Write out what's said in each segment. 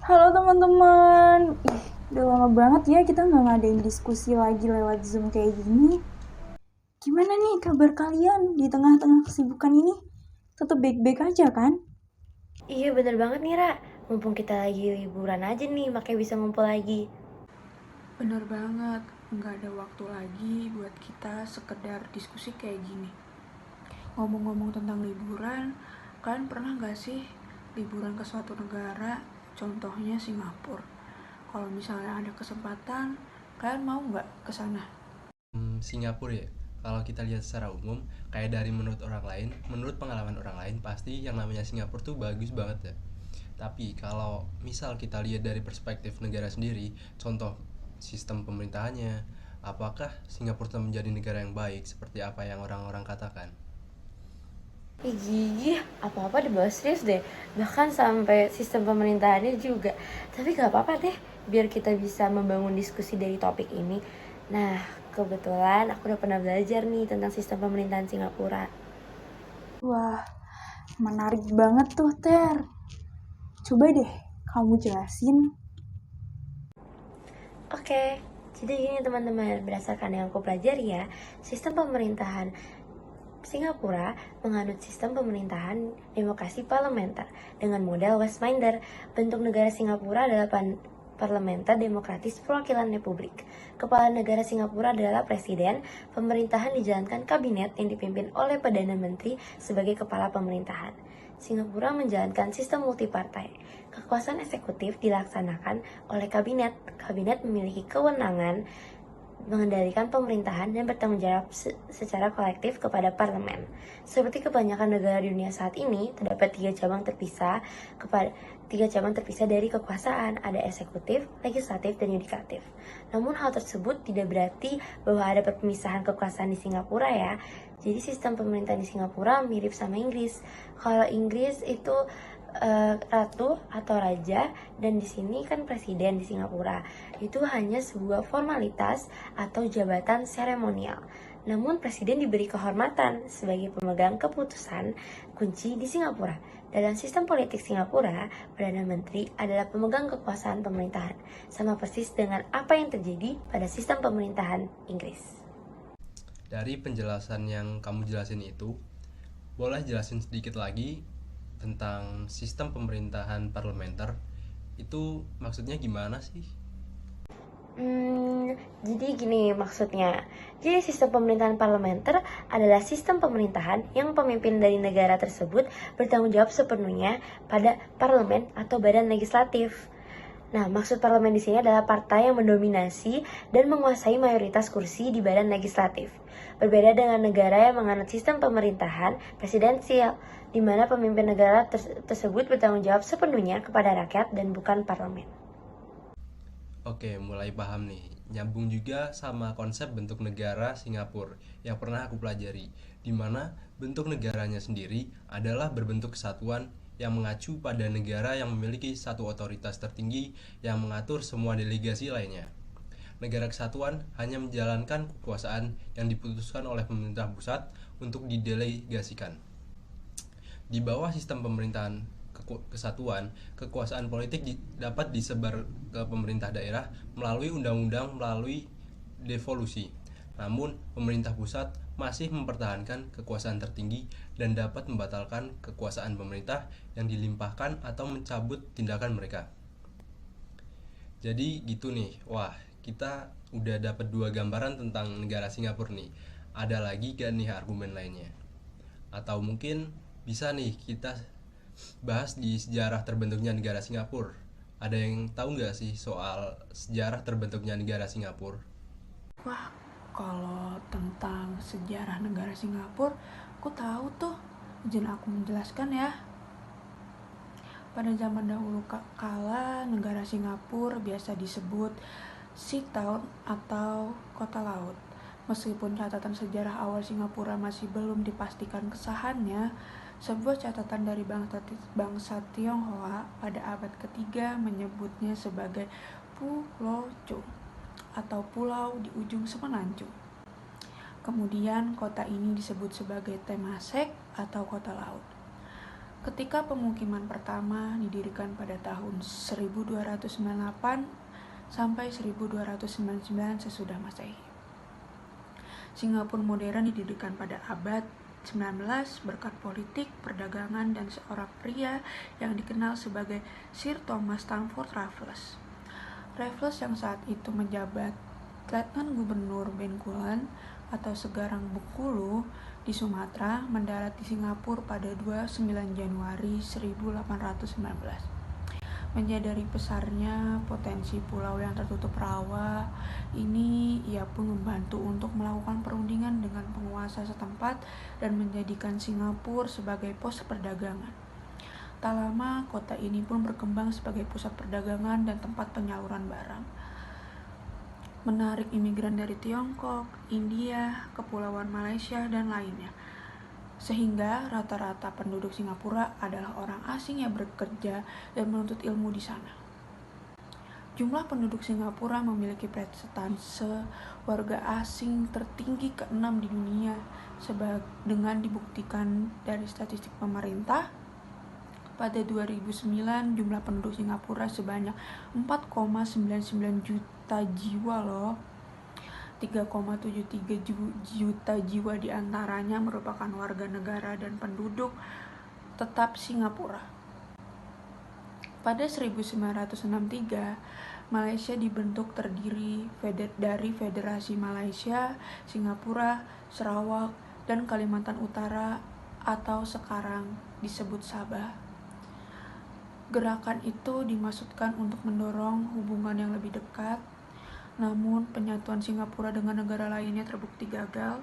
Halo teman-teman, udah lama banget ya kita nggak ngadain diskusi lagi lewat Zoom kayak gini. Gimana nih kabar kalian di tengah-tengah kesibukan ini? Tetap baik-baik aja kan? Iya bener banget nih Ra. Mumpung kita lagi liburan aja nih, makanya bisa ngumpul lagi. Bener banget, nggak ada waktu lagi buat kita sekedar diskusi kayak gini. Ngomong-ngomong tentang liburan, kalian pernah nggak sih liburan ke suatu negara, contohnya Singapura? Kalau misalnya ada kesempatan, kalian mau nggak ke sana? Singapura ya. Kalau kita lihat secara umum, kayak dari menurut pengalaman orang lain, pasti yang namanya Singapura tuh bagus banget ya. Tapi kalau misal kita lihat dari perspektif negara sendiri, contoh sistem pemerintahannya, apakah Singapura telah menjadi negara yang baik seperti apa yang orang-orang katakan? Ih, apa-apa dibawa serius deh. Bahkan sampai sistem pemerintahannya juga. Tapi gak apa-apa deh, biar kita bisa membangun diskusi dari topik ini. Nah, kebetulan aku udah pernah belajar nih tentang sistem pemerintahan Singapura. Wah, menarik banget tuh Ter. Coba deh kamu jelasin. Oke, jadi gini teman-teman, berdasarkan yang aku pelajari ya, sistem pemerintahan Singapura menganut sistem pemerintahan demokrasi parlementer dengan model Westminster. Bentuk negara Singapura adalah parlementer demokratis perwakilan republik. Kepala negara Singapura adalah presiden. Pemerintahan dijalankan kabinet yang dipimpin oleh Perdana Menteri sebagai kepala pemerintahan. Singapura menjalankan sistem multipartai. Kekuasaan eksekutif dilaksanakan oleh kabinet. Kabinet memiliki kewenangan mengendalikan pemerintahan dan bertanggung jawab secara kolektif kepada parlemen. Seperti kebanyakan negara di dunia saat ini, terdapat tiga cabang terpisah dari kekuasaan, ada eksekutif, legislatif, dan yudikatif. Namun hal tersebut tidak berarti bahwa ada pemisahan kekuasaan di Singapura ya. Jadi sistem pemerintahan di Singapura mirip sama Inggris. Kalau Inggris itu ratu atau raja, dan di sini kan presiden di Singapura. Itu hanya sebuah formalitas atau jabatan seremonial. Namun presiden diberi kehormatan sebagai pemegang keputusan kunci di Singapura. Dalam sistem politik Singapura, Perdana Menteri adalah pemegang kekuasaan pemerintahan, sama persis dengan apa yang terjadi pada sistem pemerintahan Inggris. Dari penjelasan yang kamu jelasin itu, boleh jelasin sedikit lagi tentang sistem pemerintahan parlementer? Itu maksudnya gimana sih? Jadi gini maksudnya. Jadi sistem pemerintahan parlementer adalah sistem pemerintahan yang pemimpin dari negara tersebut bertanggung jawab sepenuhnya pada parlemen atau badan legislatif. Nah, maksud parlemen di sini adalah partai yang mendominasi dan menguasai mayoritas kursi di badan legislatif. Berbeda dengan negara yang menganut sistem pemerintahan presidensial, di mana pemimpin negara tersebut bertanggung jawab sepenuhnya kepada rakyat dan bukan parlemen. Oke, mulai paham nih. Nyambung juga sama konsep bentuk negara Singapura yang pernah aku pelajari, di mana bentuk negaranya sendiri adalah berbentuk kesatuan yang mengacu pada negara yang memiliki satu otoritas tertinggi yang mengatur semua delegasi lainnya. Negara kesatuan hanya menjalankan kekuasaan yang diputuskan oleh pemerintah pusat untuk didelegasikan. Di bawah sistem pemerintahan kesatuan, kekuasaan politik dapat disebar ke pemerintah daerah melalui undang-undang melalui devolusi. Namun, pemerintah pusat masih mempertahankan kekuasaan tertinggi dan dapat membatalkan kekuasaan pemerintah yang dilimpahkan atau mencabut tindakan mereka. Jadi gitu nih. Wah, kita udah dapat dua gambaran tentang negara Singapura nih. Ada lagi gak nih argumen lainnya? Atau mungkin bisa nih kita bahas di sejarah terbentuknya negara Singapura. Ada yang tahu nggak sih soal sejarah terbentuknya negara Singapura? Wah, kalau tentang sejarah negara Singapura, aku tahu tuh. Izin aku menjelaskan ya. Pada zaman dahulu kala, negara Singapura biasa disebut Sea Town atau kota laut. Meskipun catatan sejarah awal Singapura masih belum dipastikan kesahannya, sebuah catatan dari bangsa Tionghoa pada abad ketiga menyebutnya sebagai Pulau Chung atau pulau di ujung semenanjung. Kemudian kota ini disebut sebagai Temasek atau kota laut. Ketika pemukiman pertama didirikan pada tahun 1298 sampai 1299 sesudah Masehi. Singapura modern didirikan pada abad 19 berkat politik, perdagangan, dan seorang pria yang dikenal sebagai Sir Thomas Stamford Raffles. Raffles yang saat itu menjabat Letnan Gubernur Bencoolen atau sekarang Bengkulu di Sumatera mendarat di Singapura pada 29 Januari 1819. Menyadari besarnya potensi pulau yang tertutup rawa ini, ia pun membantu untuk melakukan perundingan dengan penguasa setempat dan menjadikan Singapura sebagai pos perdagangan. Tak lama, kota ini pun berkembang sebagai pusat perdagangan dan tempat penyaluran barang, menarik imigran dari Tiongkok, India, Kepulauan Malaysia, dan lainnya. Sehingga rata-rata penduduk Singapura adalah orang asing yang bekerja dan menuntut ilmu di sana. Jumlah penduduk Singapura memiliki persentase warga asing tertinggi ke-6 di dunia, dengan dibuktikan dari statistik pemerintah. Pada 2009, jumlah penduduk Singapura sebanyak 4,99 juta jiwa loh. 3,73 juta jiwa diantaranya merupakan warga negara dan penduduk tetap Singapura. Pada 1963, Malaysia dibentuk terdiri dari Federasi Malaysia, Singapura, Sarawak, dan Kalimantan Utara atau sekarang disebut Sabah. Gerakan itu dimaksudkan untuk mendorong hubungan yang lebih dekat. Namun, penyatuan Singapura dengan negara lainnya terbukti gagal,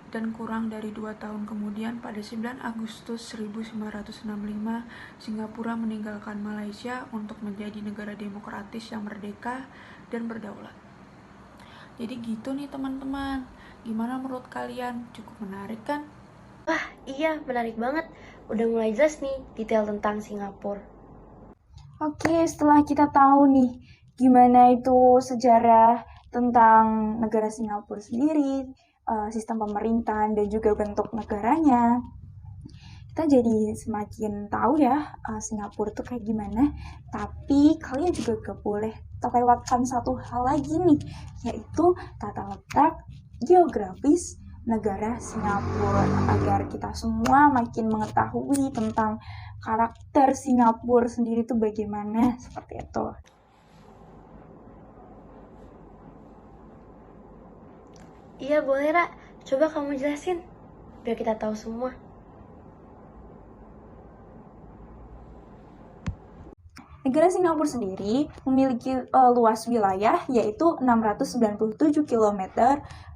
dan kurang dari 2 tahun kemudian, pada 9 Agustus 1965, Singapura meninggalkan Malaysia untuk menjadi negara demokratis yang merdeka dan berdaulat. Jadi gitu nih teman-teman, gimana menurut kalian? Cukup menarik kan? Wah, iya, menarik banget. Udah mulai jelas nih detail tentang Singapura. Oke, setelah kita tahu nih gimana itu sejarah tentang negara Singapura sendiri, sistem pemerintahan dan juga bentuk negaranya, kita jadi semakin tahu ya Singapura itu kayak gimana. Tapi kalian juga gak boleh terlewatkan satu hal lagi nih, yaitu tata letak geografis negara Singapura, agar kita semua makin mengetahui tentang karakter Singapura sendiri itu bagaimana, seperti itu. Iya, boleh, Ra. Coba kamu jelasin, biar kita tahu semua. Negara Singapura sendiri memiliki luas wilayah yaitu 697 km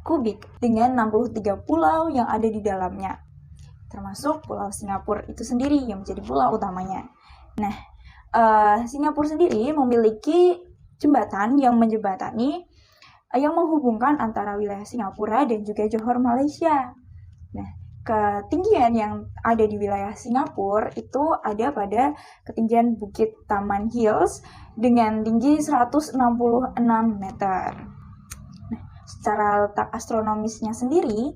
kubik dengan 63 pulau yang ada di dalamnya, termasuk Pulau Singapura itu sendiri yang menjadi pulau utamanya. Nah, Singapura sendiri memiliki jembatan yang menjembatani yang menghubungkan antara wilayah Singapura dan juga Johor, Malaysia. Nah, ketinggian yang ada di wilayah Singapura itu ada pada ketinggian Bukit Taman Hills dengan tinggi 166 meter. Nah, secara letak astronomisnya sendiri,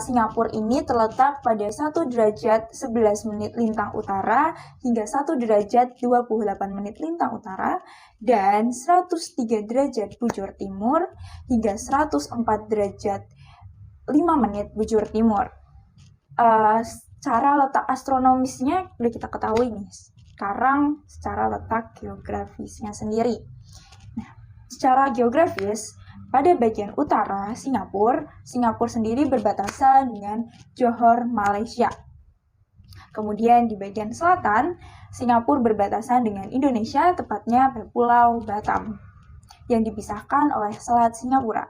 Singapura ini terletak pada 1 derajat 11 menit lintang utara hingga 1 derajat 28 menit lintang utara dan 103 derajat bujur timur hingga 104 derajat 5 menit bujur timur. Secara letak astronomisnya udah kita ketahui nih. Sekarang secara letak geografisnya sendiri. Nah, secara geografis, pada bagian utara Singapura sendiri berbatasan dengan Johor, Malaysia. Kemudian di bagian selatan, Singapura berbatasan dengan Indonesia, tepatnya pada Pulau Batam, yang dipisahkan oleh Selat Singapura.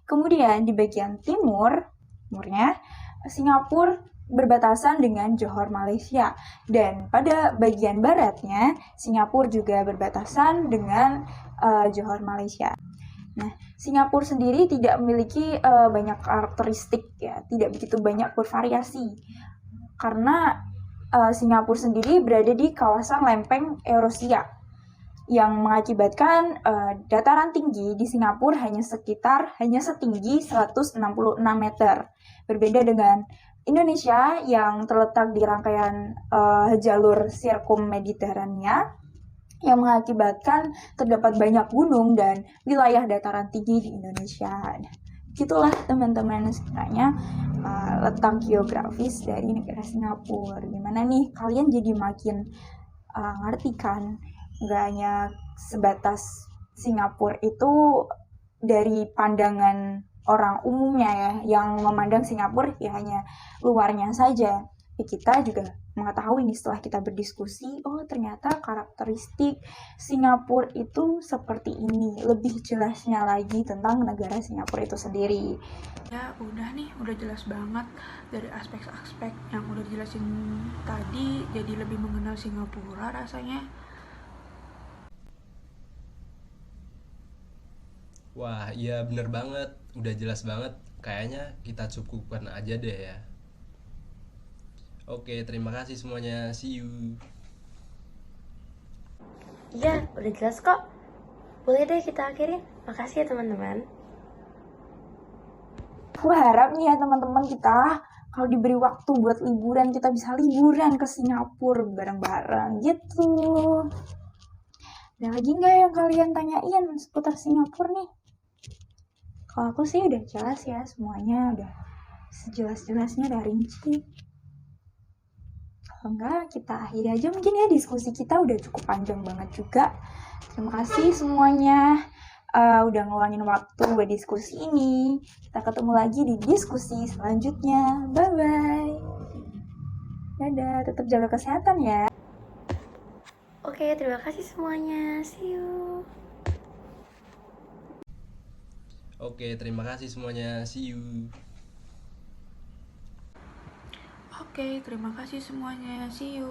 Kemudian di bagian timurnya, Singapura berbatasan dengan Johor, Malaysia. Dan pada bagian baratnya, Singapura juga berbatasan dengan Johor, Malaysia. Nah, Singapura sendiri tidak memiliki banyak karakteristik ya, tidak begitu banyak bervariasi. Karena Singapura sendiri berada di kawasan lempeng Eurasia yang mengakibatkan dataran tinggi di Singapura hanya setinggi 166 meter. Berbeda dengan Indonesia yang terletak di rangkaian jalur sirkum Mediterania yang mengakibatkan terdapat banyak gunung dan wilayah dataran tinggi di Indonesia. Nah, gitulah teman-teman sebenarnya letak geografis dari negara Singapura. Gimana nih kalian jadi makin ngerti kan, nggak hanya sebatas Singapura itu dari pandangan orang umumnya ya, yang memandang Singapura ya hanya luarnya saja. Ya, kita juga mengetahui nih setelah kita berdiskusi, oh ternyata karakteristik Singapura itu seperti ini. Lebih jelasnya lagi tentang negara Singapura itu sendiri. Ya udah nih, udah jelas banget dari aspek-aspek yang udah dijelasin tadi, jadi lebih mengenal Singapura rasanya. Wah, iya bener banget, udah jelas banget. Kayaknya kita cukupkan aja deh ya. Oke, terima kasih semuanya. See you. Iya, udah jelas kok. Boleh deh kita akhirin. Makasih ya teman-teman. Aku harap nih ya teman-teman kita kalau diberi waktu buat liburan, kita bisa liburan ke Singapura bareng-bareng gitu. Ada lagi nggak yang kalian tanyain seputar Singapura nih? Kalau aku sih udah jelas ya, semuanya udah sejelas-jelasnya, udah rinci. Kalau enggak, kita akhiri aja mungkin ya, diskusi kita udah cukup panjang banget juga. Terima kasih semuanya udah ngeluangin waktu buat diskusi ini. Kita ketemu lagi di diskusi selanjutnya. Bye-bye. Dadah, tetap jaga kesehatan ya. Oke, terima kasih semuanya. See you. Oke, terima kasih semuanya. See you. Oke, terima kasih semuanya. See you.